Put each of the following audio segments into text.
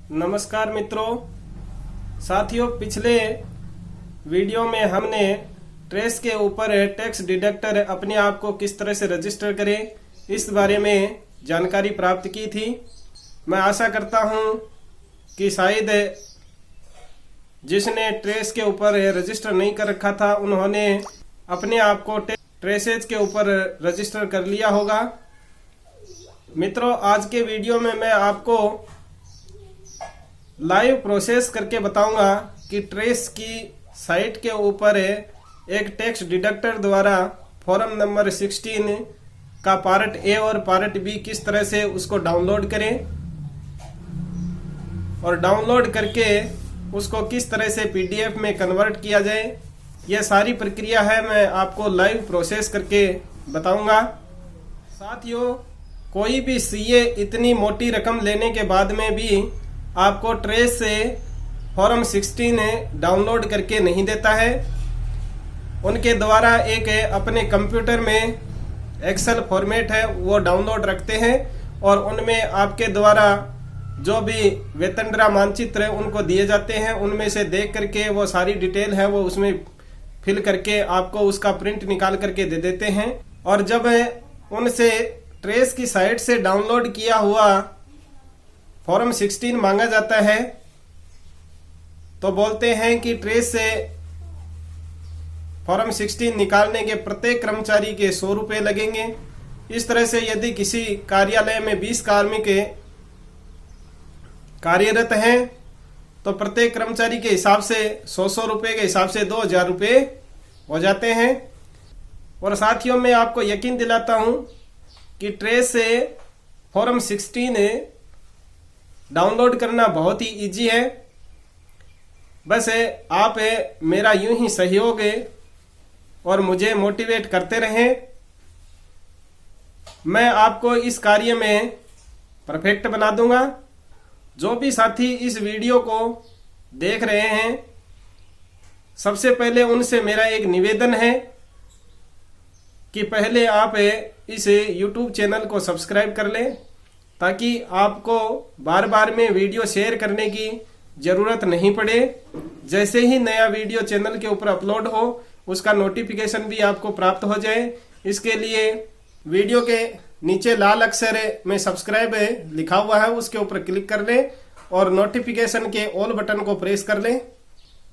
नमस्कार मित्रों, साथियों, पिछले वीडियो में हमने ट्रेस के ऊपर टैक्स डिडक्टर अपने आप को किस तरह से रजिस्टर करें इस बारे में जानकारी प्राप्त की थी। मैं आशा करता हूं कि शायद जिसने ट्रेस के ऊपर रजिस्टर नहीं कर रखा था उन्होंने अपने आप को ट्रेसेज के ऊपर रजिस्टर कर लिया होगा। मित्रों, आज के वीडियो में मैं आपको लाइव प्रोसेस करके बताऊंगा कि ट्रेस की साइट के ऊपर एक टैक्स डिडक्टर द्वारा फॉर्म नंबर 16 का पार्ट ए और पार्ट बी किस तरह से उसको डाउनलोड करें और डाउनलोड करके उसको किस तरह से पीडीएफ में कन्वर्ट किया जाए। यह सारी प्रक्रिया है, मैं आपको लाइव प्रोसेस करके बताऊंगा। साथियों, कोई भी सीए इतनी मोटी रकम लेने के बाद में भी आपको ट्रेस से फॉर्म 16 डाउनलोड करके नहीं देता है। उनके द्वारा एक अपने कंप्यूटर में एक्सेल फॉर्मेट है वो डाउनलोड रखते हैं और उनमें आपके द्वारा जो भी वेतनड्रा मानचित्र उनको दिए जाते हैं, उनमें से देख करके वो सारी डिटेल है वो उसमें फिल करके आपको उसका प्रिंट निकाल करके दे देते हैं। और जब उनसे ट्रेस की साइट से डाउनलोड किया हुआ फॉर्म 16 मांगा जाता है तो बोलते हैं कि ट्रेस से फॉर्म 16 निकालने के प्रत्येक कर्मचारी के 100 रुपये लगेंगे। इस तरह से यदि किसी कार्यालय में 20 कार्मिक कार्यरत हैं तो प्रत्येक कर्मचारी के हिसाब से 100 रुपये के हिसाब से 2000 रुपये हो जाते हैं। और साथियों, मैं आपको यकीन दिलाता हूं कि ट्रेस से फॉर्म 16 डाउनलोड करना बहुत ही इजी है। बस आप मेरा यूं ही सहयोग और मुझे मोटिवेट करते रहें। मैं आपको इस कार्य में परफेक्ट बना दूंगा। जो भी साथी इस वीडियो को देख रहे हैं, सबसे पहले उनसे मेरा एक निवेदन है कि पहले आप इस YouTube चैनल को सब्सक्राइब कर लें ताकि आपको बार बार में वीडियो शेयर करने की ज़रूरत नहीं पड़े। जैसे ही नया वीडियो चैनल के ऊपर अपलोड हो उसका नोटिफिकेशन भी आपको प्राप्त हो जाए। इसके लिए वीडियो के नीचे लाल अक्षर में सब्सक्राइब लिखा हुआ है उसके ऊपर क्लिक कर लें और नोटिफिकेशन के ऑल बटन को प्रेस कर लें।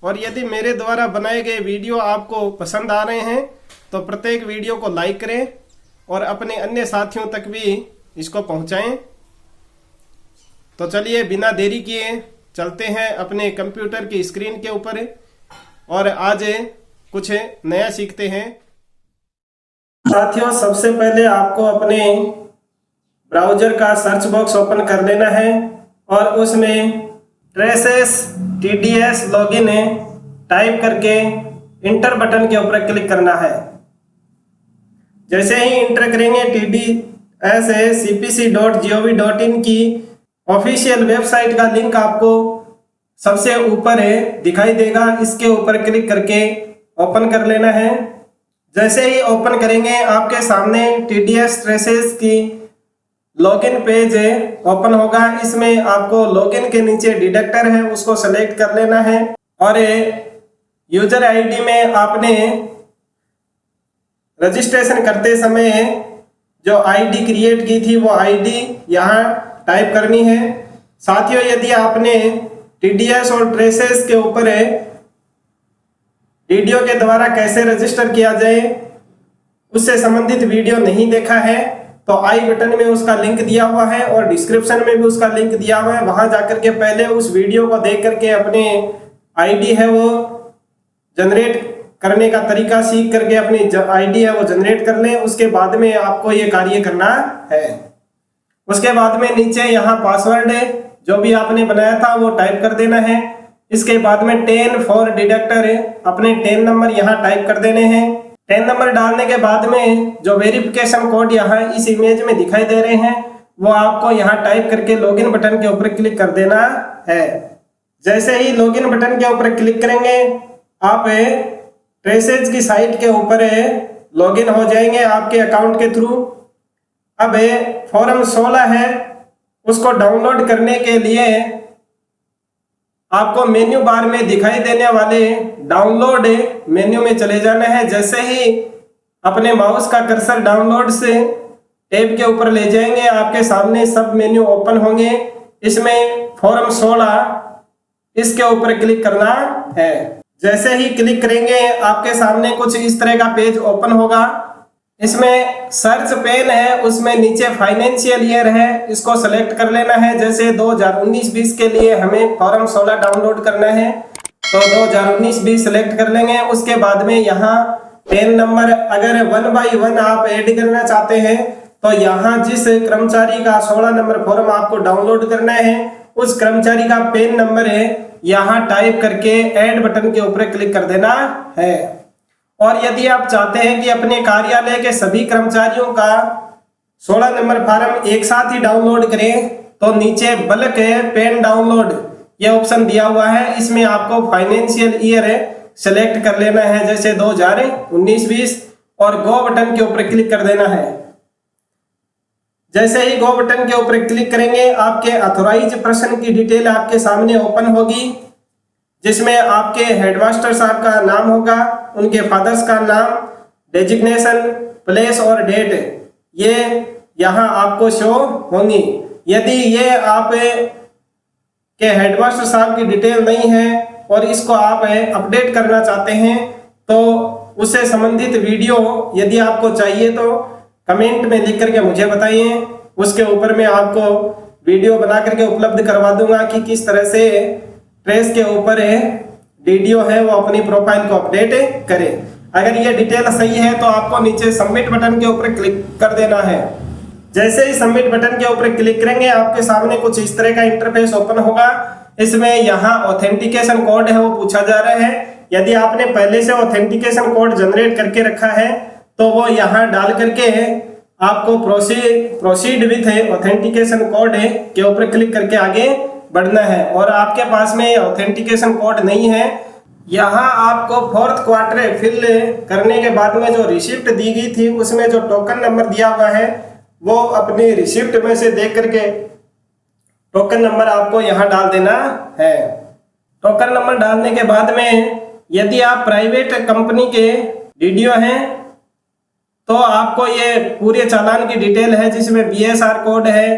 और यदि मेरे द्वारा बनाए गए वीडियो आपको पसंद आ रहे हैं तो प्रत्येक वीडियो को लाइक करें और अपने अन्य साथियों तक भी इसको पहुंचाएं। तो चलिए बिना देरी किए चलते हैं अपने कंप्यूटर की स्क्रीन के ऊपर और आज कुछ नया सीखते हैं। साथियों, सबसे पहले आपको अपने ब्राउजर का सर्च बॉक्स ओपन कर लेना है और उसमें ट्रेसेस TDS लॉगिन टाइप करके इंटर बटन के ऊपर क्लिक करना है। जैसे ही इंटर करेंगे TDS cpc.gov.in की ऑफिशियल वेबसाइट का लिंक आपको सबसे ऊपर दिखाई देगा। इसके ऊपर क्लिक करके ओपन कर लेना है। जैसे ही ओपन करेंगे आपके सामने TDS ट्रेसेस की लॉगिन पेज ओपन होगा। इसमें आपको लॉगिन के नीचे डिडक्टर है उसको सेलेक्ट कर लेना है और यूजर आईडी में आपने रजिस्ट्रेशन करते समय जो आईडी क्रिएट की थी वो आईडी यहाँ टाइप करनी है। साथियों, यदि आपने TDS और ट्रेसेस के ऊपर वीडियो के द्वारा कैसे रजिस्टर किया जाए उससे संबंधित वीडियो नहीं देखा है तो आई बटन में उसका लिंक दिया हुआ है और डिस्क्रिप्शन में भी उसका लिंक दिया हुआ है। वहां जाकर के पहले उस वीडियो को देख करके अपने आईडी है वो जनरेट करने का तरीका सीख करके अपनी आईडी है वो जनरेट कर लें। उसके बाद में आपको ये कार्य करना है। उसके बाद में नीचे यहाँ पासवर्ड जो भी आपने बनाया था वो टाइप कर देना है। इसके बाद में 10 फॉर डिडक्टर अपने 10 नंबर यहाँ टाइप कर देने हैं। 10 नंबर डालने के बाद में जो वेरिफिकेशन कोड यहाँ इस इमेज में दिखाई दे रहे हैं वो आपको यहाँ टाइप करके लॉगिन बटन के ऊपर क्लिक कर देना है। जैसे ही लॉगिन बटन के ऊपर क्लिक करेंगे आप ट्रेसेज की साइट के ऊपर लॉगिन हो जाएंगे आपके अकाउंट के थ्रू। अब फॉर्म 16 है उसको डाउनलोड करने के लिए आपको मेन्यू बार में दिखाई देने वाले डाउनलोड मेन्यू में चले जाना है। जैसे ही अपने माउस का कर्सर डाउनलोड से टैब के ऊपर ले जाएंगे, आपके सामने सब मेन्यू ओपन होंगे। इसमें फॉर्म 16 इसके ऊपर क्लिक करना है। जैसे ही क्लिक करेंगे आपके सामने कुछ इस तरह का पेज ओपन होगा। इसमें सर्च पेन है, उसमें नीचे फाइनेंशियल ईयर है, इसको सेलेक्ट कर लेना है। जैसे 2019-20 के लिए हमें फॉर्म 16 डाउनलोड करना है तो 2019-20 सेलेक्ट कर लेंगे। उसके बाद में यहाँ पेन नंबर अगर 1 बाई 1 आप ऐड करना चाहते हैं तो यहाँ जिस कर्मचारी का 16 नंबर फॉर्म आपको डाउनलोड करना है उस कर्मचारी का पेन नंबर है, यहाँ टाइप करके ऐड बटन के ऊपर क्लिक कर देना है। और यदि आप चाहते हैं कि अपने कार्यालय के सभी कर्मचारियों का 16 नंबर फॉर्म एक साथ ही डाउनलोड करें तो नीचे बल्क पेन डाउनलोड ये ऑप्शन दिया हुआ है। इसमें आपको फाइनेंशियल ईयर सेलेक्ट कर लेना है, जैसे 2019-20 और गो बटन के ऊपर क्लिक कर देना है। जैसे ही गो बटन के ऊपर क्लिक करेंगे आपके अथोराइज पर्सन की डिटेल आपके सामने ओपन होगी, जिसमें आपके हेडमास्टर साहब का नाम होगा, उनके फादर्स का नाम, डेजिग्नेशन, प्लेस और डेट ये यहाँ आपको शो होंगी। यदि ये आप के हेडमास्टर साहब की डिटेल नहीं है और इसको आप अपडेट करना चाहते हैं तो उससे संबंधित वीडियो यदि आपको चाहिए तो कमेंट में लिख करके मुझे बताइए। उसके ऊपर मैं आपको वीडियो बना करके उपलब्ध करवा दूंगा कि किस तरह से ट्रेस के ऊपर डीडीओ है वो अपनी प्रोफाइल को अपडेट करे। अगर ये डिटेल सही है तो आपको नीचे सबमिट बटन के ऊपर क्लिक कर देना है। जैसे ही सबमिट बटन के ऊपर क्लिक करेंगे आपके सामने कुछ इस तरह का इंटरफेस ओपन होगा। इसमें यहाँ ऑथेंटिकेशन कोड है वो पूछा जा रहा है। यदि आपने पहले से ऑथेंटिकेशन कोड जनरेट करके रखा है तो वो यहाँ डाल करके आपको प्रोसीड विथ ऑथेंटिकेशन कोड के ऊपर क्लिक करके आगे बढ़ना है। और आपके पास में ऑथेंटिकेशन कोड नहीं है, यहाँ आपको 4th क्वार्टर फिल करने के बाद में जो रिसिप्ट दी गई थी उसमें जो टोकन नंबर दिया हुआ है वो अपनी रिसिप्ट में से देख करके टोकन नंबर आपको यहाँ डाल देना है। टोकन नंबर डालने के बाद में यदि आप प्राइवेट कंपनी के डीडीओ हैं तो आपको ये पूरे चालान की डिटेल है, जिसमें बीएसआर कोड है,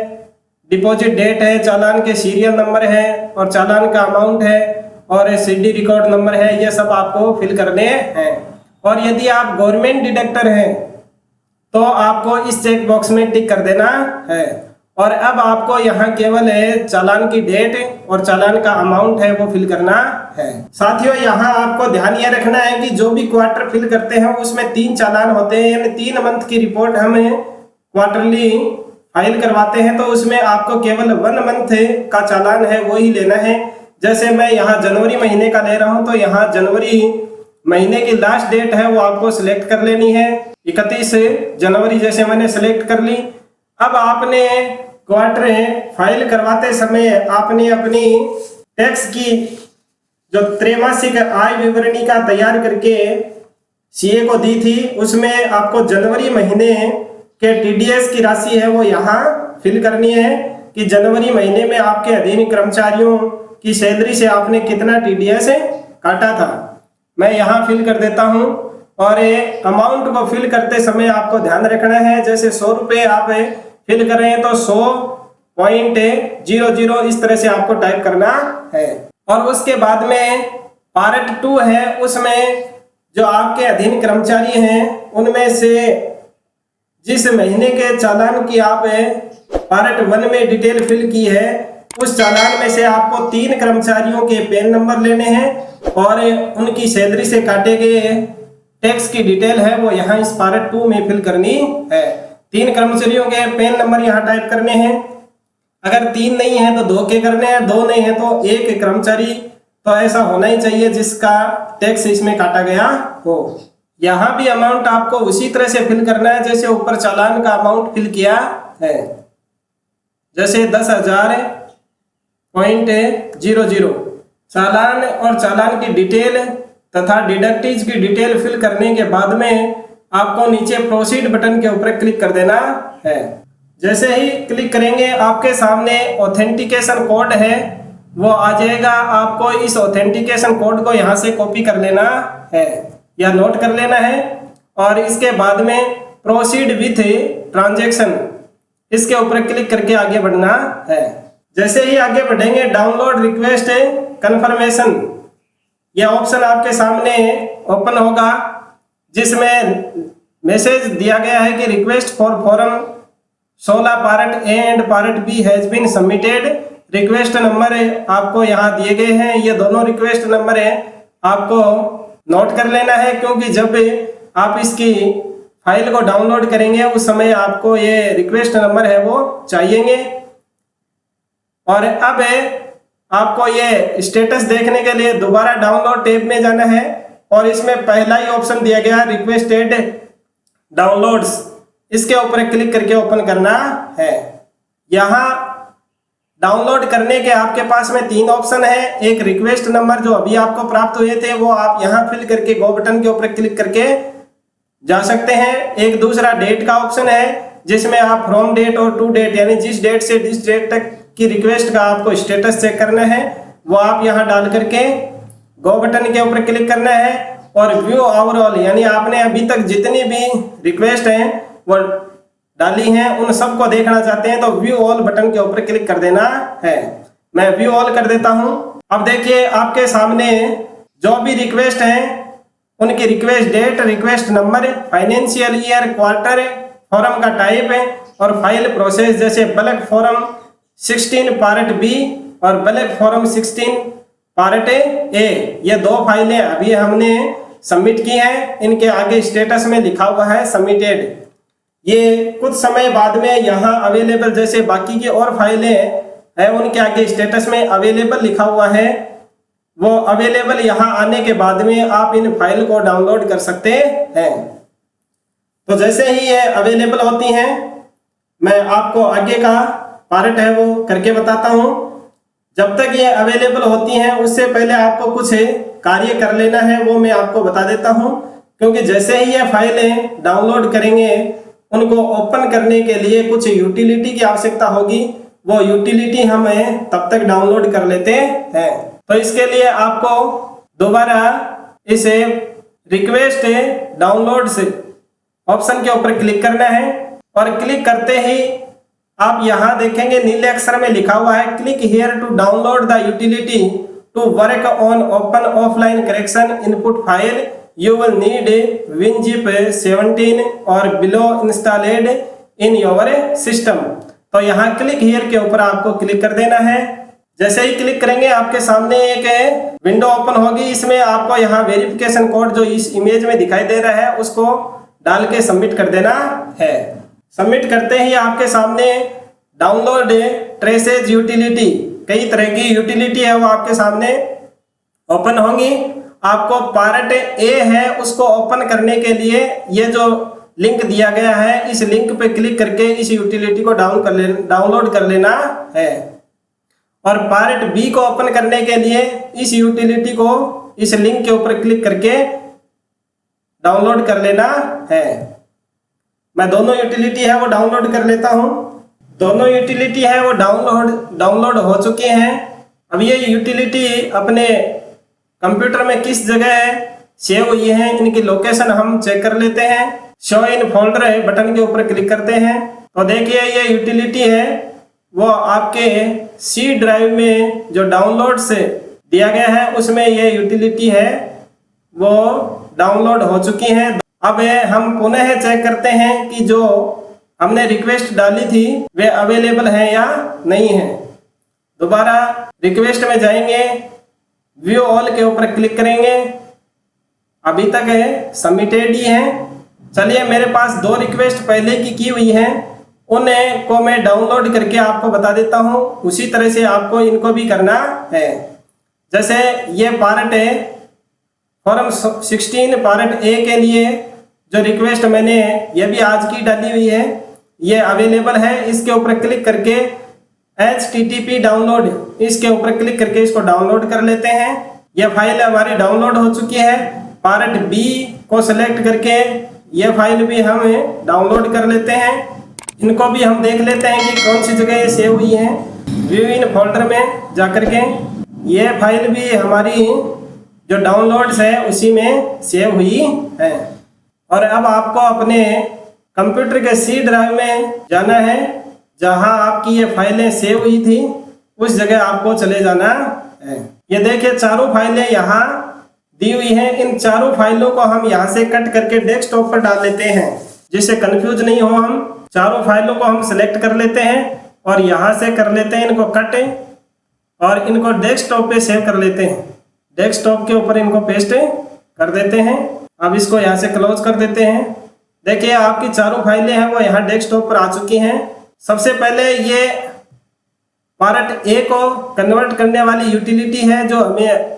डिपॉजिट डेट है, चालान के सीरियल नंबर है और चालान का अमाउंट है और सीडी रिकॉर्ड नंबर है, ये सब आपको फिल करने हैं। और यदि आप गवर्नमेंट डिडक्टर हैं तो आपको इस चेक बॉक्स में टिक कर देना है। और अब आपको यहाँ केवल चालान की डेट और चालान का अमाउंट है वो फिल करना है। साथियों यहाँ आपको ध्यान ये रखना है कि जो भी क्वार्टर फिल करते हैं उसमें 3 चालान होते हैं, यानी 3 मंथ की रिपोर्ट हमें क्वार्टरली फाइल करवाते हैं तो उसमें आपको केवल 1 मंथ का चालान है वो ही लेना है। जैसे मैं यहाँ जनवरी महीने का ले रहा हूँ तो यहाँ जनवरी महीने की लास्ट डेट है वो आपको सिलेक्ट कर लेनी है, 31 जनवरी जैसे मैंने सिलेक्ट कर ली। अब आपने क्वार्टर फाइल करवाते समय आपने अपनी टैक्स की जो त्रैमासिक आय विवरणी का तैयार करके सीए को दी थी उसमें आपको जनवरी महीने के टीडीएस की राशि है वो यहाँ फिल करनी है कि जनवरी महीने में आपके अधीन कर्मचारियों की सैलरी से आपने कितना टीडीएस काटा था। मैं यहाँ फिल कर देता हूँ। और अमाउंट को फिल करते समय आपको ध्यान रखना है, जैसे 100 रुपये आप फिल कर रहे हैं तो 100.00 इस तरह से आपको टाइप करना है। और उसके बाद में पार्ट 2 है, उसमें जो आपके अधीन कर्मचारी हैं उनमें से जिस महीने के चालान की आप पार्ट 1 में डिटेल फिल की है उस चालान में से आपको 3 कर्मचारियों के पेन नंबर लेने हैं और उनकी सैलरी से काटे गए टैक्स की डिटेल है वो यहाँ इस पार्ट 2 में फिल करनी है। 3 कर्मचारियों के पेन नंबर यहाँ टाइप करने हैं। अगर 3 नहीं है तो 2 के करने हैं, 2 नहीं है तो 1 कर्मचारी तो ऐसा होना ही चाहिए जिसका टैक्स इसमें काटा गया हो। यहाँ भी अमाउंट आपको उसी तरह से फिल करना है जैसे ऊपर चालान का अमाउंट फिल किया है, जैसे 10,000.00। चालान और चालान की डिटेल तथा डिडक्टिज की डिटेल फिल करने के बाद में आपको नीचे प्रोसीड बटन के ऊपर क्लिक कर देना है। जैसे ही क्लिक करेंगे आपके सामने ऑथेंटिकेशन कोड है वो आ जाएगा। आपको इस ऑथेंटिकेशन कोड को यहाँ से कॉपी कर लेना है या नोट कर लेना है और इसके बाद में प्रोसीड विथ ट्रांजैक्शन इसके ऊपर क्लिक करके आगे बढ़ना है। जैसे ही आगे बढ़ेंगे डाउनलोड रिक्वेस्ट कंफर्मेशन यह ऑप्शन आपके सामने ओपन होगा, जिसमें मैसेज दिया गया है कि request for form 16 part A and part B has been submitted. Request number आपको यहाँ दिए गए हैं, ये दोनों रिक्वेस्ट नंबर है, आपको नोट कर लेना है क्योंकि जब आप इसकी फाइल को डाउनलोड करेंगे उस समय आपको ये रिक्वेस्ट नंबर है वो चाहिएंगे। और अब आपको ये स्टेटस देखने के लिए दोबारा डाउनलोड टैब में जाना है और इसमें पहला ही ऑप्शन दिया गया रिक्वेस्टेड डाउनलोड्स, इसके ऊपर क्लिक करके ओपन करना है। यहाँ डाउनलोड करने के आपके पास में 3 ऑप्शन है। एक रिक्वेस्ट नंबर जो अभी आपको प्राप्त हुए थे वो आप यहाँ फिल करके गो बटन के ऊपर क्लिक करके जा सकते हैं। एक दूसरा डेट का ऑप्शन है जिसमें आप फ्रॉम डेट और टू डेट यानी जिस डेट से जिस डेट तक की रिक्वेस्ट का आपको स्टेटस चेक करना है वो आप यहाँ डाल करके गो बटन के ऊपर क्लिक करना है। और व्यू ओवरऑल यानी आपने अभी तक जितनी भी रिक्वेस्ट हैं वो डाली हैं उन सबको देखना चाहते हैं तो व्यू ऑल बटन के ऊपर क्लिक कर देना है। मैं व्यू ऑल कर देता हूं। अब देखिए आपके सामने जो भी रिक्वेस्ट हैं उनकी request date, request number, financial year, quarter, form का टाइप है और फाइल प्रोसेस जैसे बल्क फॉर्म 16 पार्ट बी और बल्क फॉर्म 16 पार्ट ए, ये 2 फाइलें अभी हमने सबमिट की हैं। इनके आगे स्टेटस में लिखा हुआ है सबमिटेड। ये कुछ समय बाद में यहाँ अवेलेबल जैसे बाकी की और फाइलें हैं उनके आगे स्टेटस में अवेलेबल लिखा हुआ है, वो अवेलेबल यहाँ आने के बाद में आप इन फाइल को डाउनलोड कर सकते हैं। तो जैसे ही ये अवेलेबल होती हैं मैं आपको आगे का पार्ट है वो करके बताता हूँ। जब तक ये अवेलेबल होती हैं उससे पहले आपको कुछ कार्य कर लेना है वो मैं आपको बता देता हूँ, क्योंकि जैसे ही ये फाइलें डाउनलोड करेंगे उनको ओपन करने के लिए कुछ यूटिलिटी की आवश्यकता होगी। वो यूटिलिटी हम तब तक डाउनलोड कर लेते हैं। तो इसके लिए आपको दोबारा इसे रिक्वेस्ट डाउनलोड्स ऑप्शन के ऊपर क्लिक करना है और क्लिक करते ही आप यहाँ देखेंगे नीले अक्षर में लिखा हुआ है click here to download the utility to work on open offline correction input file you will need WinZip 17 और below installed in your system। तो यहाँ क्लिक हियर के ऊपर आपको क्लिक कर देना है। जैसे ही क्लिक करेंगे आपके सामने एक विंडो ओपन होगी, इसमें आपको यहाँ वेरिफिकेशन कोड जो इस इमेज में दिखाई दे रहा है उसको डाल के सबमिट कर देना है। सबमिट करते ही आपके सामने डाउनलोड ट्रेसेज यूटिलिटी, कई तरह की यूटिलिटी है वो आपके सामने ओपन होंगी। आपको पार्ट ए है उसको ओपन करने के लिए ये जो लिंक दिया गया है इस लिंक पे क्लिक करके इस यूटिलिटी को डाउनलोड कर लेना है। और पार्ट बी को ओपन करने के लिए इस यूटिलिटी को इस लिंक के ऊपर क्लिक करके डाउनलोड कर लेना है। मैं दोनों यूटिलिटी है वो डाउनलोड कर लेता हूँ। दोनों यूटिलिटी है वो डाउनलोड हो चुके हैं। अब ये यूटिलिटी अपने कंप्यूटर में किस जगह सेव हुई है इनकी लोकेशन हम चेक कर लेते हैं। शो इन फोल्डर है बटन के ऊपर क्लिक करते हैं तो देखिए ये यूटिलिटी है वो आपके सी ड्राइव में जो डाउनलोड से दिया गया है उसमें ये यूटिलिटी है वो डाउनलोड हो चुकी है। अब हम पुनः चेक करते हैं कि जो हमने रिक्वेस्ट डाली थी वे अवेलेबल है या नहीं है। दोबारा रिक्वेस्ट में जाएंगे, व्यू ऑल के ऊपर क्लिक करेंगे, अभी तक है सबमिटेड ही है। चलिए मेरे पास 2 रिक्वेस्ट पहले की हुई हैं उन्हें को मैं डाउनलोड करके आपको बता देता हूं। उसी तरह से आपको इनको भी करना है। जैसे ये पार्ट है फॉर्म 16 पार्ट ए के लिए जो रिक्वेस्ट मैंने ये भी आज की डाली हुई है ये अवेलेबल है। इसके ऊपर क्लिक करके HTTP डाउनलोड इसके ऊपर क्लिक करके इसको डाउनलोड कर लेते हैं। यह फाइल हमारी डाउनलोड हो चुकी है। पार्ट बी को सिलेक्ट करके यह फाइल भी हम डाउनलोड कर लेते हैं। इनको भी हम देख लेते हैं कि कौन सी जगह ये सेव हुई है। व्यू इन फोल्डर में जाकर के ये फाइल भी हमारी जो डाउनलोड्स है उसी में सेव हुई है। और अब आपको अपने कंप्यूटर के सी ड्राइव में जाना है, जहां आपकी ये फाइलें सेव हुई थी उस जगह आपको चले जाना है। ये देखिए चारों फाइलें यहाँ दी हुई हैं। इन चारों फाइलों को हम यहाँ से कट करके डेस्कटॉप पर डाल लेते हैं, जिससे कंफ्यूज नहीं हो। हम चारों फाइलों को हम सिलेक्ट कर लेते हैं और यहाँ से कर लेते हैं इनको कट और इनको डेस्कटॉप पे सेव कर लेते हैं। डेस्कटॉप के ऊपर इनको पेस्ट कर देते हैं। अब इसको यहाँ से क्लोज कर देते हैं। देखिए आपकी चारों फाइलें हैं वो यहाँ डेस्कटॉप पर आ चुकी हैं। सबसे पहले ये पार्ट ए को कन्वर्ट करने वाली यूटिलिटी है जो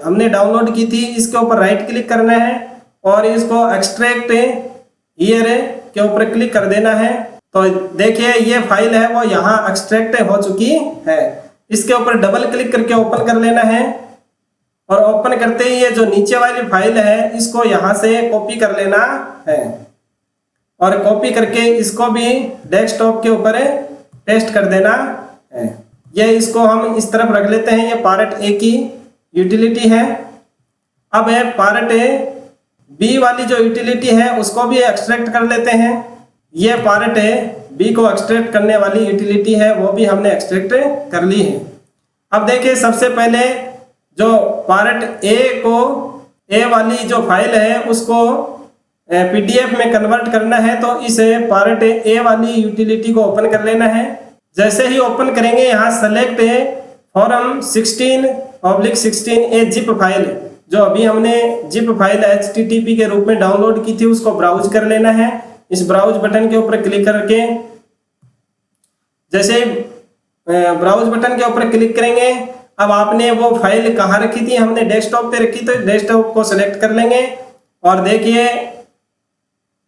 हमने डाउनलोड की थी, इसके ऊपर राइट क्लिक करना है और इसको एक्सट्रैक्ट हियर के ऊपर क्लिक कर देना है। तो देखिए ये फाइल है वो यहाँ एक्सट्रैक्ट हो चुकी है। इसके ऊपर डबल क्लिक करके ओपन कर लेना है और ओपन करते ही ये जो नीचे वाली फाइल है इसको यहाँ से कॉपी कर लेना है और कॉपी करके इसको भी डेस्कटॉप के ऊपर पेस्ट कर देना है। ये इसको हम इस तरफ रख लेते हैं। ये पार्ट ए की यूटिलिटी है। अब है पार्ट बी वाली जो यूटिलिटी है उसको भी एक्सट्रैक्ट कर लेते हैं। ये पार्ट बी को एक्सट्रैक्ट करने वाली यूटिलिटी है वो भी हमने एक्सट्रैक्ट कर ली है। अब देखिए सबसे पहले जो पार्ट ए वाली जो फाइल है उसको पीडीएफ में कन्वर्ट करना है, तो इस पार्ट ए वाली यूटिलिटी को ओपन कर लेना है। जैसे ही ओपन करेंगे यहाँ सेलेक्ट फॉर्म 16/16 ए जिप फाइल, जो अभी हमने जिप फाइल HTTP के रूप में डाउनलोड की थी उसको ब्राउज कर लेना है। इस ब्राउज बटन के ऊपर क्लिक करके जैसे ब्राउज बटन के ऊपर क्लिक करेंगे, अब आपने वो फाइल कहाँ रखी थी, हमने डेस्कटॉप पे रखी, तो डेस्कटॉप को सिलेक्ट कर लेंगे। और देखिए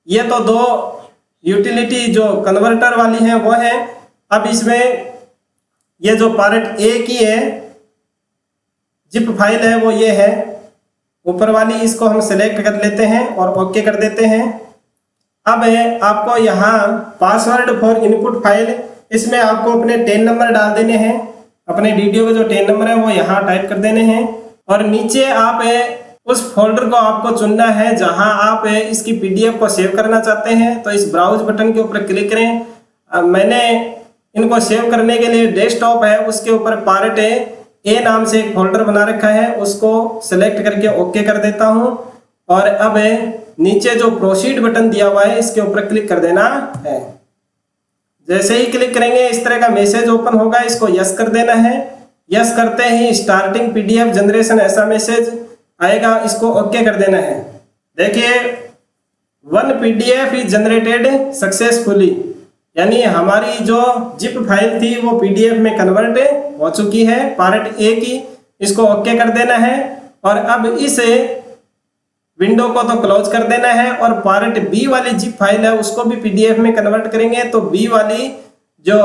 ये तो दो यूटिलिटी जो कन्वर्टर वाली है वो है। अब इसमें ये जो पार्ट ए की है जिप फाइल है वो ये है ऊपर वाली, इसको हम सिलेक्ट कर लेते हैं और ओके कर देते हैं। अब है आपको यहाँ पासवर्ड फॉर इनपुट फाइल, इसमें आपको अपने 10 नंबर डाल देने हैं। अपने डीडीओ का जो 10 नंबर है वो यहाँ टाइप कर देने हैं और नीचे आप उस फोल्डर को आपको चुनना है जहां आप इसकी पीडीएफ को सेव करना चाहते हैं। तो इस ब्राउज बटन के ऊपर क्लिक करें। मैंने इनको सेव करने के लिए डेस्कटॉप है उसके ऊपर पार्ट ए नाम से एक फोल्डर बना रखा है, उसको सेलेक्ट करके ओके कर देता हूं। और अब नीचे जो प्रोसीड बटन दिया हुआ है इसके ऊपर क्लिक कर देना है। जैसे ही क्लिक करेंगे इस तरह का मैसेज ओपन होगा, इसको यस कर देना है। यस करते ही स्टार्टिंग पीडीएफ जनरेशन ऐसा मैसेज आएगा, इसको ओके कर देना है। देखिए 1 PDF इज जनरेटेड सक्सेसफुली, यानी हमारी जो जिप फाइल थी वो पीडीएफ में कन्वर्ट हो चुकी है पार्ट ए की। इसको ओके कर देना है और अब इस विंडो को तो क्लोज कर देना है और पार्ट बी वाली जिप फाइल है उसको भी पीडीएफ में कन्वर्ट करेंगे। तो बी वाली जो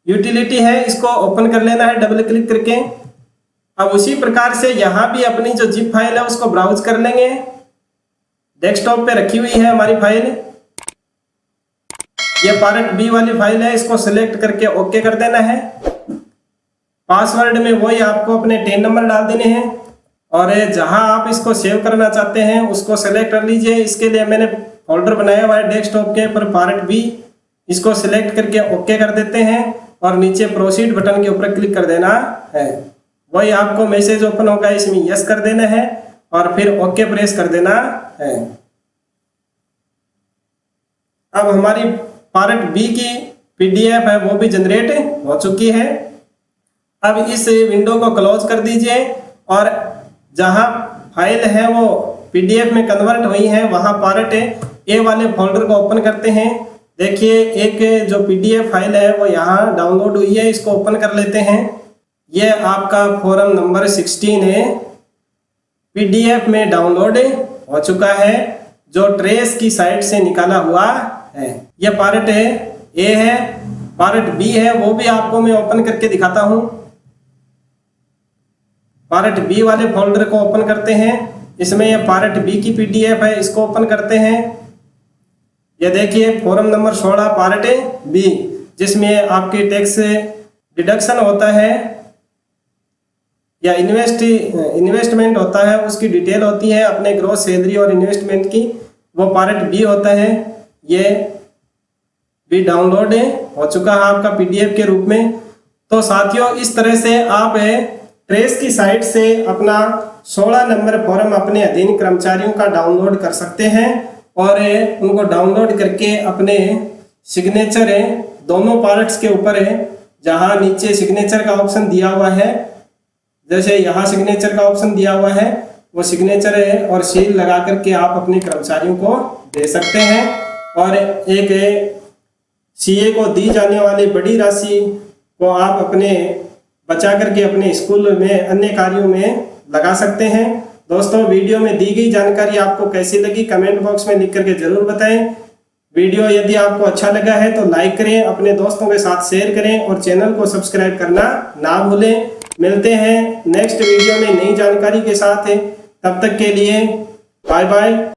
यूटिलिटी है इसको ओपन कर लेना है डबल क्लिक करके। अब उसी प्रकार से यहाँ भी अपनी जो जिप फाइल है उसको ब्राउज कर लेंगे। डेस्कटॉप पे रखी हुई है हमारी फाइल, ये पार्ट बी वाली फाइल है, इसको सिलेक्ट करके ओके कर देना है। पासवर्ड में वही आपको अपने 10 नंबर डाल देने हैं और जहां आप इसको सेव करना चाहते हैं उसको सिलेक्ट कर लीजिए। इसके लिए मैंने फोल्डर बनाया हुआ है डेस्कटॉप के ऊपर पार्ट बी, इसको सिलेक्ट करके ओके कर देते हैं और नीचे प्रोसीड बटन के ऊपर क्लिक कर देना है। वही आपको मैसेज ओपन होगा, इसमें यस कर देना है और फिर ओके प्रेस कर देना है। अब हमारी पार्ट बी की पीडीएफ है वो भी जनरेट हो चुकी है। अब इस विंडो को क्लोज कर दीजिए और जहां फाइल है वो पीडीएफ में कन्वर्ट हुई है वहां पार्ट ए वाले फोल्डर को ओपन करते हैं। देखिए एक जो पीडीएफ फाइल है वो यहाँ डाउनलोड हुई है, इसको ओपन कर लेते हैं। ये आपका फॉर्म नंबर 16 है, पीडीएफ में डाउनलोड हो चुका है जो ट्रेस की साइट से निकाला हुआ है। ये पार्ट ए है, पार्ट बी है वो भी आपको मैं ओपन करके दिखाता हूँ। पार्ट बी वाले फोल्डर को ओपन करते हैं, इसमें ये पार्ट बी की पीडीएफ है, इसको ओपन करते हैं। ये देखिए फॉर्म नंबर 16 पार्ट बी, जिसमें आपकी टैक्स डिडक्शन होता है या इन्वेस्टमेंट होता है, उसकी डिटेल होती है अपने ग्रॉस सैलरी और इन्वेस्टमेंट की, वो पार्ट बी होता है। ये भी डाउनलोड हो चुका है आपका पीडीएफ के रूप में। तो साथियों, इस तरह से आप ट्रेस की साइट से अपना 16 नंबर फॉर्म अपने अधीन कर्मचारियों का डाउनलोड कर सकते हैं और उनको डाउनलोड करके अपने सिग्नेचर दोनों पार्ट्स के ऊपर जहां नीचे सिग्नेचर का ऑप्शन दिया हुआ है, जैसे यहाँ सिग्नेचर का ऑप्शन दिया हुआ है, वो सिग्नेचर और सील लगा करके आप अपने कर्मचारियों को दे सकते हैं और एक सीए को दी जाने वाली बड़ी राशि को आप अपने बचा करके अपने स्कूल में अन्य कार्यों में लगा सकते हैं। दोस्तों, वीडियो में दी गई जानकारी आपको कैसी लगी कमेंट बॉक्स में लिख करके जरूर बताएं। वीडियो यदि आपको अच्छा लगा है तो लाइक करें, अपने दोस्तों के साथ शेयर करें और चैनल को सब्सक्राइब करना ना भूलें। मिलते हैं नेक्स्ट वीडियो में नई जानकारी के साथ। तब तक के लिए बाय बाय।